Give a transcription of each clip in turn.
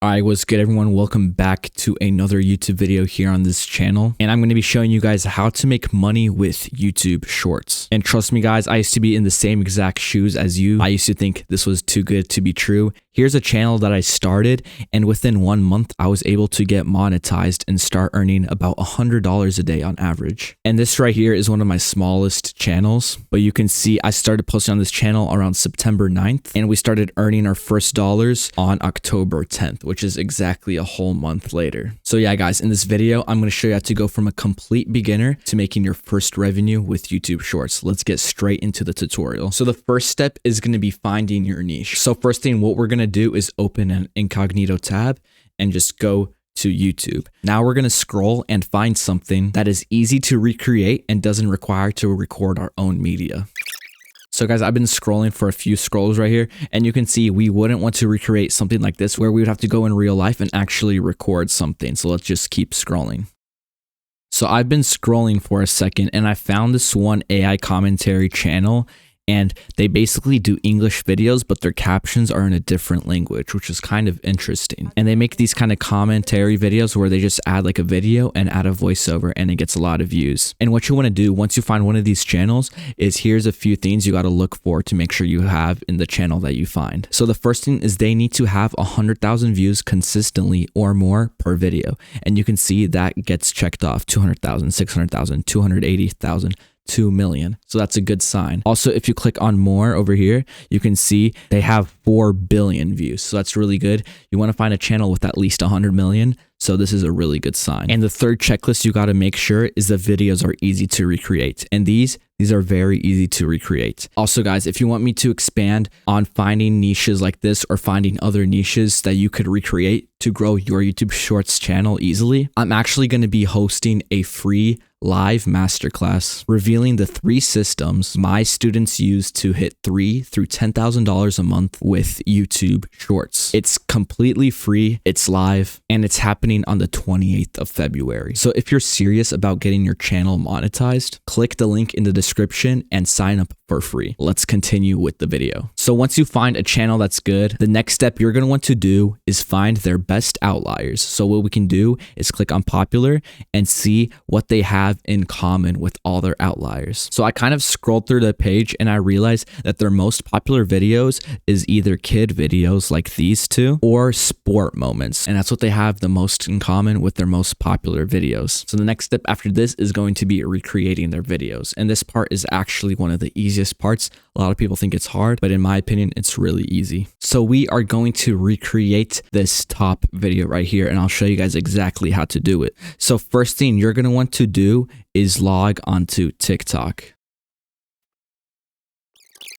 Alright, what's good everyone? Welcome back to another YouTube video here on this channel. And I'm going to be showing you guys how to make money with YouTube Shorts. And trust me guys, I used to be in the same exact shoes as you. I used to think this was too good to be true. Here's a channel that I started, and within 1 month, I was able to get monetized and start earning about $100 a day on average. And this right here is one of my smallest channels, but you can see I started posting on this channel around September 9th, and we started earning our first dollars on October 10th, which is exactly a whole month later. So yeah, guys, in this video, I'm going to show you how to go from a complete beginner to making your first revenue with YouTube Shorts. Let's get straight into the tutorial. So the first step is going to be finding your niche. So first thing, what we're going to do is open an incognito tab and just go to YouTube. Now we're going to scroll and find something that is easy to recreate and doesn't require to record our own media. So guys, I've been scrolling for a few scrolls right here, and you can see we wouldn't want to recreate something like this where we would have to go in real life and actually record something. So let's just keep scrolling. So I've been scrolling for a second and I found this one AI commentary channel, and they basically do English videos, but their captions are in a different language, which is kind of interesting. And they make these kind of commentary videos where they just add like a video and add a voiceover, and it gets a lot of views. And what you want to do once you find one of these channels is here's a few things you got to look for to make sure you have in the channel that you find. So the first thing is they need to have 100,000 views consistently or more per video. And you can see that gets checked off: 200,000, 600,000, 280,000. 2 million. So that's a good sign. Also, if you click on more over here, you can see they have 4 billion views. So that's really good. You want to find a channel with at least 100 million. So this is a really good sign. And the third checklist you got to make sure is the videos are easy to recreate. And these are very easy to recreate. Also guys, if you want me to expand on finding niches like this or finding other niches that you could recreate to grow your YouTube Shorts channel easily, I'm actually going to be hosting a free live masterclass revealing the 3 systems my students use to hit $3,000 through $10,000 a month with YouTube Shorts. It's completely free, it's live, and it's happening on the 28th of February. So if you're serious about getting your channel monetized, click the link in the description and sign up for free. Let's continue with the video. So once you find a channel that's good, the next step you're going to want to do is find their best outliers. So what we can do is click on popular and see what they have in common with all their outliers. So I kind of scrolled through the page and I realized that their most popular videos is either kid videos like these two or sport moments. And that's what they have the most in common with their most popular videos. So the next step after this is going to be recreating their videos. And this part is actually one of the easiest parts. A lot of people think it's hard, but in my opinion, it's really easy. So we are going to recreate this top video right here, and I'll show you guys exactly how to do it. So first thing you're going to want to do is log onto TikTok.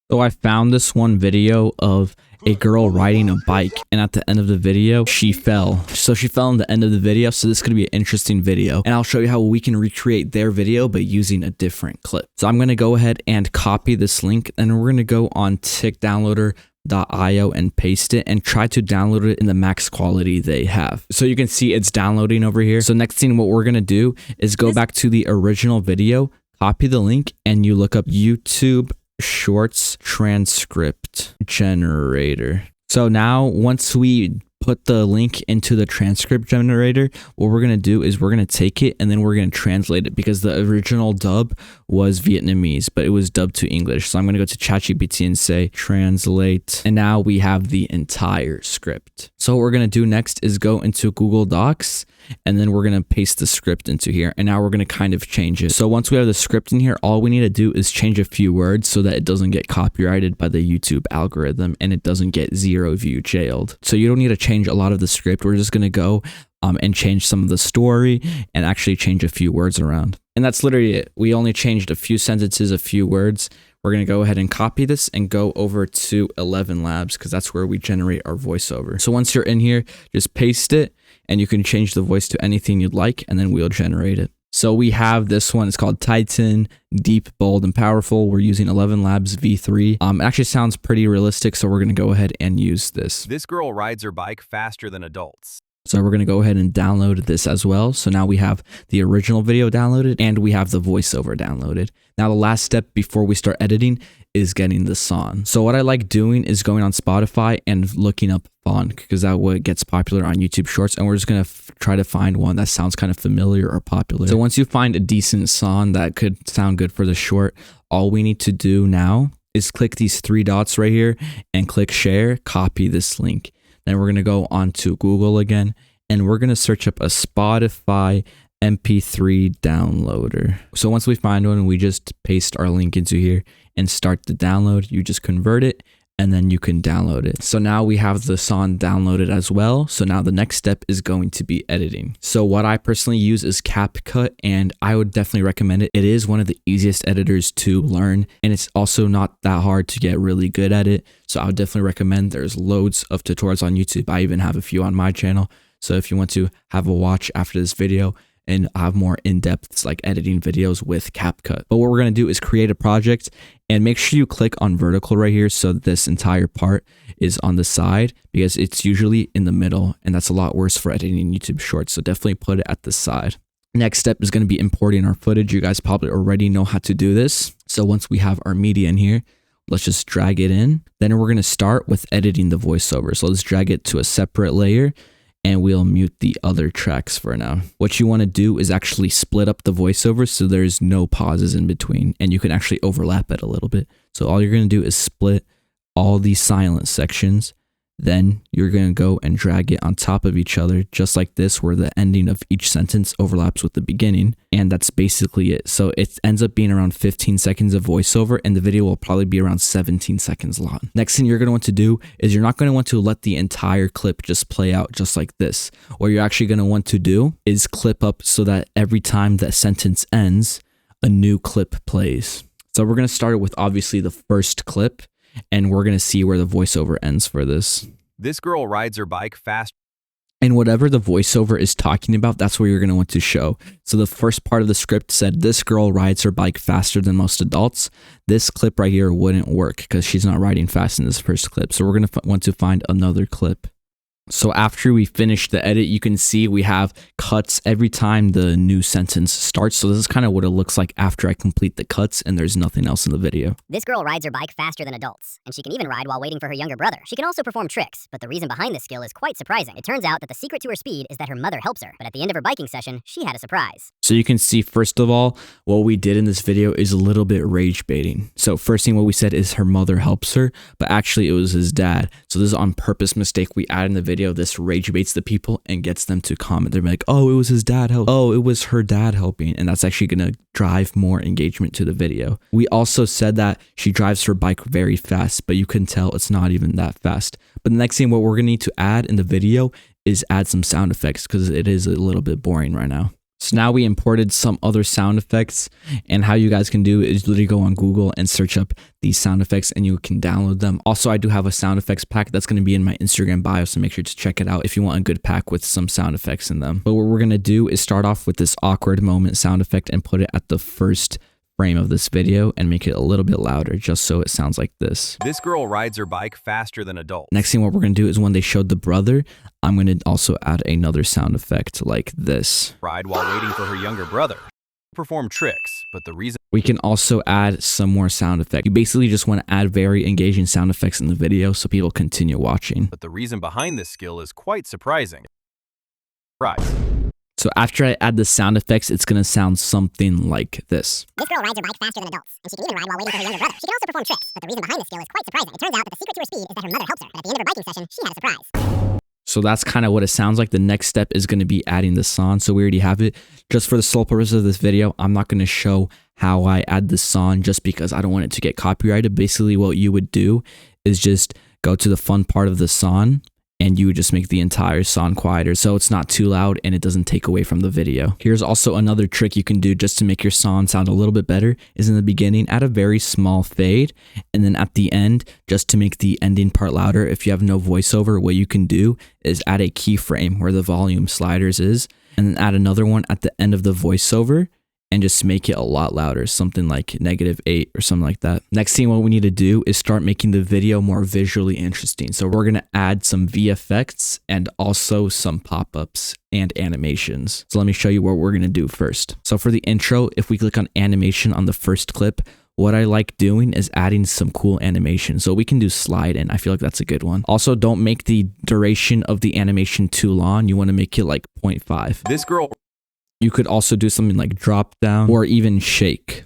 So I found this one video of a girl riding a bike, and at the end of the video she fell. So she fell in the end of the video, so this could be an interesting video, and I'll show you how we can recreate their video but using a different clip. So I'm going to go ahead and copy this link, and we're going to go on tickdownloader.io and paste it and try to download it in the max quality they have. So you can see it's downloading over here. So next thing what we're going to do is go back to the original video, copy the link, and you look up YouTube Shorts transcript generator. So now once we put the link into the transcript generator, what we're going to do is we're going to take it and then we're going to translate it, because the original dub was Vietnamese, but it was dubbed to English. So I'm going to go to ChatGPT and say translate, and now we have the entire script. So what we're going to do next is go into Google Docs, and then we're going to paste the script into here, and now we're going to kind of change it. So once we have the script in here, all we need to do is change a few words so that it doesn't get copyrighted by the YouTube algorithm and it doesn't get 0 view jailed. So you don't need to change a lot of the script. We're just going to go and change some of the story and actually change a few words around. And that's literally it. We only changed a few sentences, a few words. We're going to go ahead and copy this and go over to 11 Labs, because that's where we generate our voiceover. So once you're in here, just paste it, and you can change the voice to anything you'd like, and then we'll generate it. So we have this one. It's called Titan, Deep, Bold, and Powerful. We're using 11 Labs V3. It actually sounds pretty realistic, so we're going to go ahead and use this. This girl rides her bike faster than adults. So we're going to go ahead and download this as well. So now we have the original video downloaded and we have the voiceover downloaded. Now the last step before we start editing is getting the song. So what I like doing is going on Spotify and looking up funk, because that what gets popular on YouTube Shorts, and we're just gonna try to find one that sounds kind of familiar or popular. So once you find a decent song that could sound good for the short, all we need to do now is click these three dots right here and click share, copy this link. Then we're gonna go onto Google again, and we're gonna search up a Spotify MP3 downloader. So once we find one, we just paste our link into here and start the download. You just convert it and then you can download it. So now we have the song downloaded as well. So now the next step is going to be editing. So what I personally use is CapCut, and I would definitely recommend it. It is one of the easiest editors to learn, and it's also not that hard to get really good at it. So I would definitely recommend. There's loads of tutorials on YouTube. I even have a few on my channel. So if you want to have a watch after this video and have more in-depth like editing videos with CapCut. But what we're going to do is create a project, and make sure you click on vertical right here so this entire part is on the side, because it's usually in the middle, and that's a lot worse for editing YouTube Shorts. So definitely put it at the side. Next step is going to be importing our footage. You guys probably already know how to do this. So once we have our media in here, let's just drag it in. Then we're going to start with editing the voiceover. So let's drag it to a separate layer, and we'll mute the other tracks for now. What you want to do is actually split up the voiceover so there's no pauses in between, and you can actually overlap it a little bit. So all you're going to do is split all these silent sections. Then you're going to go and drag it on top of each other, just like this, where the ending of each sentence overlaps with the beginning. And that's basically it. So it ends up being around 15 seconds of voiceover, and the video will probably be around 17 seconds long. Next thing you're going to want to do is you're not going to want to let the entire clip just play out just like this. What you're actually going to want to do is clip up so that every time that sentence ends, a new clip plays. So we're going to start with obviously the first clip, and we're going to see where the voiceover ends for this. This girl rides her bike fast. And whatever the voiceover is talking about, that's where you're going to want to show. So the first part of the script said, this girl rides her bike faster than most adults. This clip right here wouldn't work because she's not riding fast in this first clip. So we're going to want to find another clip. So after we finish the edit, you can see we have cuts every time the new sentence starts. So this is kind of what it looks like after I complete the cuts and there's nothing else in the video. This girl rides her bike faster than adults, and she can even ride while waiting for her younger brother. She can also perform tricks, but the reason behind this skill is quite surprising. It turns out that the secret to her speed is that her mother helps her, but at the end of her biking session, she had a surprise. So you can see, first of all, what we did in this video is a little bit rage baiting. So first thing what we said is her mother helps her, but actually it was his dad. So this is on purpose mistake we add in the video. This rage baits the people and gets them to comment. They're like, oh, it was his dad helping. Oh, it was her dad helping. And that's actually going to drive more engagement to the video. We also said that she drives her bike very fast, but you can tell it's not even that fast. But the next thing what we're going to need to add in the video is add some sound effects, because it is a little bit boring right now. So now we imported some other sound effects, and how you guys can do is literally go on Google and search up these sound effects and you can download them. Also, I do have a sound effects pack that's going to be in my Instagram bio, so make sure to check it out if you want a good pack with some sound effects in them. But what we're going to do is start off with this awkward moment sound effect and put it at the first frame of this video and make it a little bit louder just so it sounds like this. This girl rides her bike faster than adults. Next thing what we're going to do is when they showed the brother, I'm going to also add another sound effect like this. Ride while waiting for her younger brother. Perform tricks, but the reason We can also add some more sound effects. You basically just want to add very engaging sound effects in the video so people continue watching. But the reason behind this skill is quite surprising. Rise. So after I add the sound effects, it's going to sound something like this. This girl rides her bike faster than adults, and she can even ride while waiting for her younger brother. She can also perform tricks, but the reason behind this skill is quite surprising. It turns out that the secret to her speed is that her mother helps her, but at the end of her biking session, she had a surprise. So that's kind of what it sounds like. The next step is going to be adding the song. So we already have it. Just for the sole purpose of this video, I'm not going to show how I add the song just because I don't want it to get copyrighted. Basically, what you would do is just go to the fun part of the song and you would just make the entire song quieter so it's not too loud and it doesn't take away from the video. Here's also another trick you can do just to make your song sound a little bit better is in the beginning, add a very small fade, and then at the end, just to make the ending part louder, if you have no voiceover, what you can do is add a keyframe where the volume sliders is, and then add another one at the end of the voiceover, and just make it a lot louder, something like -8 or something like that. Next thing what we need to do is start making the video more visually interesting. So we're gonna add some VFX and also some pop-ups and animations. So let me show you what we're gonna do first. So for the intro, if we click on animation on the first clip, what I like doing is adding some cool animation. So we can do slide in. I feel like that's a good one. Also, don't make the duration of the animation too long. You want to make it like 0.5. This girl. You could also do something like drop down or even shake.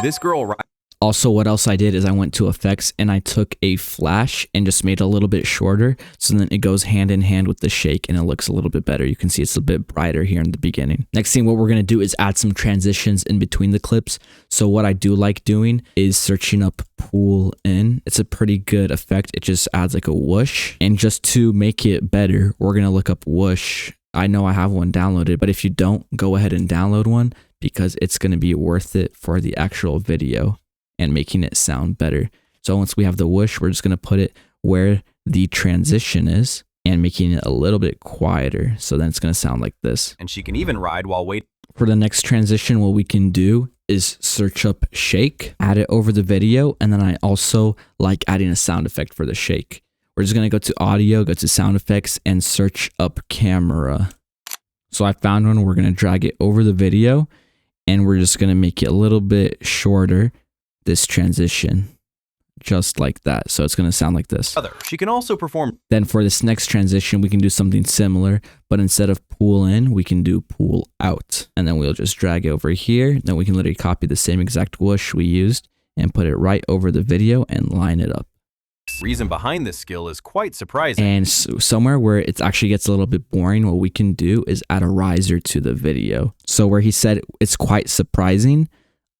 This girl. Also, what else I did is I went to effects and I took a flash and just made it a little bit shorter. So then it goes hand in hand with the shake and it looks a little bit better. You can see it's a bit brighter here in the beginning. Next thing, what we're going to do is add some transitions in between the clips. So what I do like doing is searching up pull in. It's a pretty good effect. It just adds like a whoosh. And just to make it better, we're going to look up whoosh. I know I have one downloaded, but if you don't, go ahead and download one because it's going to be worth it for the actual video and making it sound better. So once we have the whoosh, we're just going to put it where the transition is and making it a little bit quieter. So then it's going to sound like this. And she can even ride while waiting. For the next transition, what we can do is search up shake, add it over the video. And then I also like adding a sound effect for the shake. We're just going to go to audio, go to sound effects and search up camera. So I found one. We're going to drag it over the video and we're just going to make it a little bit shorter. This transition just like that. So it's going to sound like this. She can also perform. Then for this next transition, we can do something similar, but instead of pull in, we can do pull out. And then we'll just drag it over here. Then we can literally copy the same exact whoosh we used and put it right over the video and line it up. Reason behind this skill is quite surprising. And so somewhere where it actually gets a little bit boring, what we can do is add a riser to the video. So where he said it's quite surprising,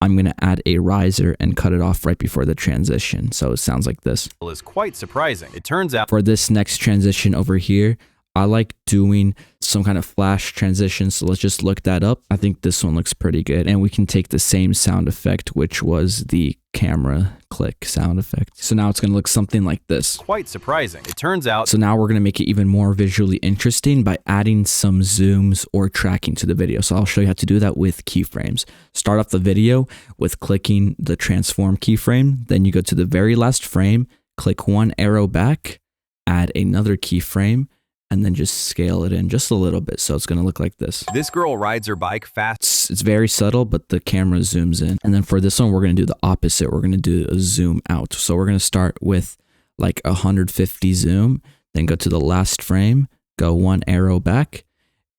I'm going to add a riser and cut it off right before the transition. So it sounds like this. Is quite surprising. It turns out for this next transition over here, I like doing some kind of flash transition. So let's just look that up. I think this one looks pretty good. And we can take the same sound effect, which was the camera click sound effect. So now it's going to look something like this. Quite surprising. It turns out. So now we're going to make it even more visually interesting by adding some zooms or tracking to the video. So I'll show you how to do that with keyframes. Start off the video with clicking the transform keyframe. Then you go to the very last frame, click one arrow back, add another keyframe, and then just scale it in just a little bit. So it's going to look like this. This girl rides her bike fast. It's very subtle, but the camera zooms in. And then for this one, we're going to do the opposite. We're going to do a zoom out. So we're going to start with like 150 zoom, then go to the last frame, go one arrow back,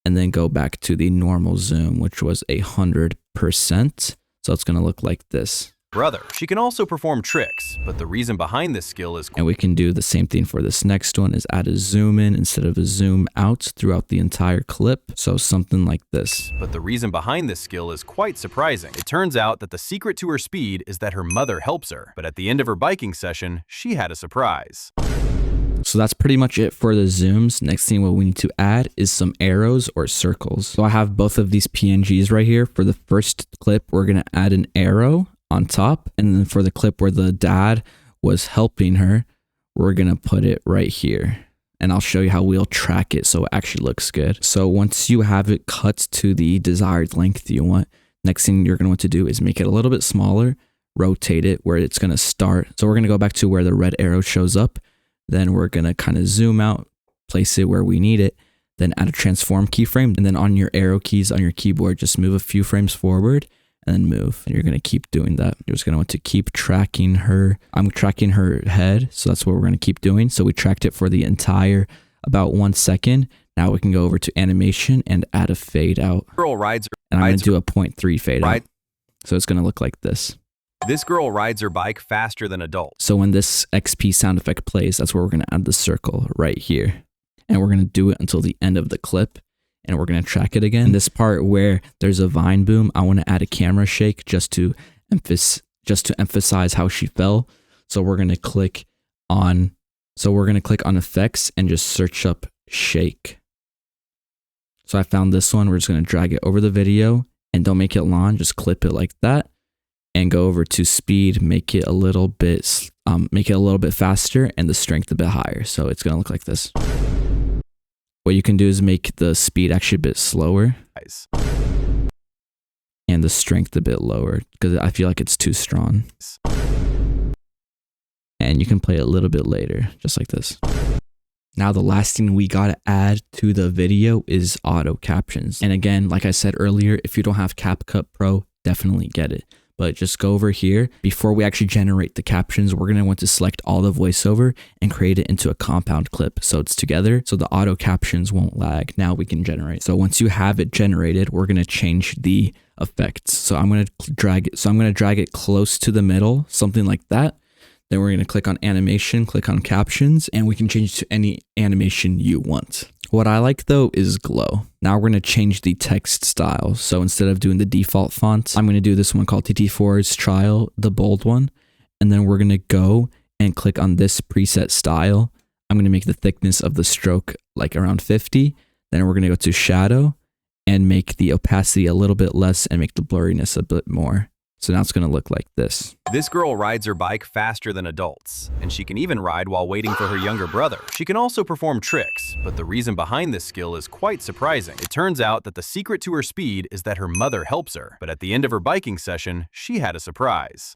and then go back to the normal zoom, which was 100%. So it's going to look like this. She can also perform tricks, but the reason behind this skill is. And we can do the same thing for this next one, is add a zoom in instead of a zoom out throughout the entire clip. So something like this. But the reason behind this skill is quite surprising. It turns out that the secret to her speed is that her mother helps her. But at the end of her biking session, she had a surprise. So that's pretty much it for the zooms. Next thing what we need to add is some arrows or circles. So I have both of these PNGs right here. For the first clip, we're going to add an arrow on top, and then for the clip where the dad was helping her, we're gonna put it right here, and I'll show you how we'll track it so it actually looks good. So once you have it cut to the desired length you want, next thing you're gonna want to do is make it a little bit smaller, rotate it where it's gonna start. So we're gonna go back to where the red arrow shows up, then we're gonna kind of zoom out, place it where we need it, then add a transform keyframe, and then on your arrow keys on your keyboard, just move a few frames forward and then move. And you're going to keep doing that. You're just going to want to keep tracking her. I'm tracking her head. So that's what we're going to keep doing. So we tracked it for the entire about 1 second. Now we can go over to animation and add a fade out. Girl rides her, and I'm going to do a 0.3 fade out. So it's going to look like this. This girl rides her bike faster than adults. So when this XP sound effect plays, that's where we're going to add the circle right here. And we're going to do it until the end of the clip. And we're going to track it again. This part where there's a vine boom, I want to add a camera shake just to emphasize how she fell. So we're going to click on effects and just search up shake. So I found this one. We're just going to drag it over the video and don't make it long. Just clip it like that and go over to speed, make it a little bit faster and the strength a bit higher. So it's going to look like this. What you can do is make the speed actually a bit slower and the strength a bit lower because I feel like it's too strong. And you can play it a little bit later, just like this. Now the last thing we gotta add to the video is auto captions. And again, like I said earlier, if you don't have CapCut Pro, definitely get it. but just go over here. Before we actually generate the captions, we're going to want to select all the voiceover and create it into a compound clip so it's together so the auto captions won't lag. Now we can generate. So once you have it generated, we're going to change the effects. So I'm going to drag it close to the middle, something like that. Then we're going to click on animation, click on captions, and we can change to any animation you want. What I like though is glow. Now we're going to change the text style. So instead of doing the default font, I'm going to do this one called TT4's Trial, the bold one. And then we're going to go and click on this preset style. I'm going to make the thickness of the stroke like around 50. Then we're going to go to shadow and make the opacity a little bit less and make the blurriness a bit more. So now it's going to look like this. This girl rides her bike faster than adults, and she can even ride while waiting for her younger brother. She can also perform tricks, but the reason behind this skill is quite surprising. It turns out that the secret to her speed is that her mother helps her, but at the end of her biking session, she had a surprise.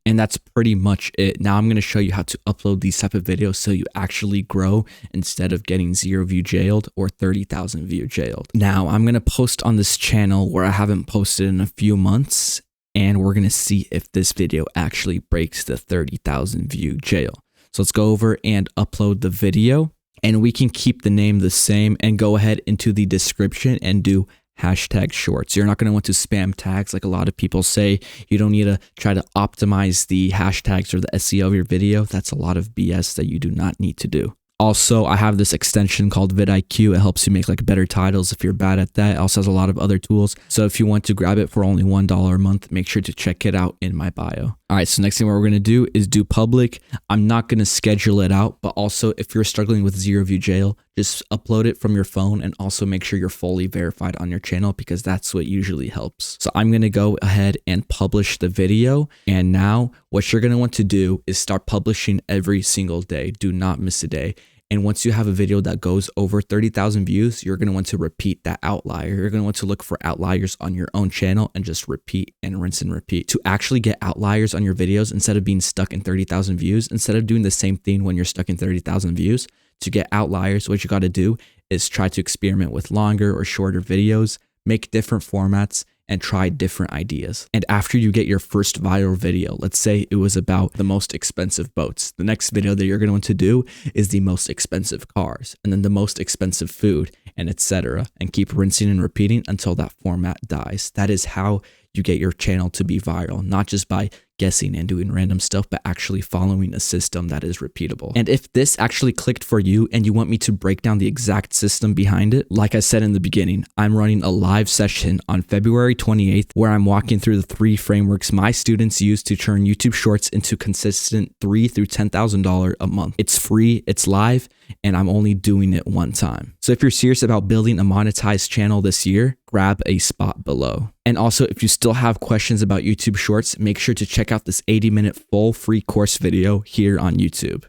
And that's pretty much it. Now I'm going to show you how to upload these type of videos so you actually grow instead of getting 0 view jailed or 30,000 view jailed. Now I'm going to post on this channel where I haven't posted in a few months, and we're going to see if this video actually breaks the 30,000 view jail. So let's go over and upload the video, and we can keep the name the same and go ahead into the description and do hashtag shorts. You're not going to want to spam tags like a lot of people say. You don't need to try to optimize the hashtags or the SEO of your video. That's a lot of BS that you do not need to do. Also, I have this extension called vidIQ. It helps you make like better titles if you're bad at that. It also has a lot of other tools. So if you want to grab it for only $1 a month, make sure to check it out in my bio. All right, so next thing what we're going to do is do public. I'm not going to schedule it out, but also if you're struggling with 0 view jail, just upload it from your phone and also make sure you're fully verified on your channel because that's what usually helps. So I'm going to go ahead and publish the video. And now what you're going to want to do is start publishing every single day. Do not miss a day. And once you have a video that goes over 30,000 views, you're going to want to repeat that outlier. You're going to want to look for outliers on your own channel and just repeat and rinse and repeat. To actually get outliers on your videos, instead of being stuck in 30,000 views, instead of doing the same thing when you're stuck in 30,000 views, to get outliers, what you got to do is try to experiment with longer or shorter videos, make different formats, and try different ideas. And after you get your first viral video, let's say it was about the most expensive boats, the next video that you're going to want to do is the most expensive cars, and then the most expensive food, and etc. And keep rinsing and repeating until that format dies. That is how you get your channel to be viral, not just by guessing and doing random stuff, but actually following a system that is repeatable. And if this actually clicked for you and you want me to break down the exact system behind it, like I said in the beginning, I'm running a live session on February 28th where I'm walking through the 3 frameworks my students use to turn YouTube Shorts into consistent $3,000 through $10,000 a month. It's free, it's live, and I'm only doing it one time. So if you're serious about building a monetized channel this year, grab a spot below. And also, if you still have questions about YouTube Shorts, make sure to check out this 80-minute full free course video here on YouTube.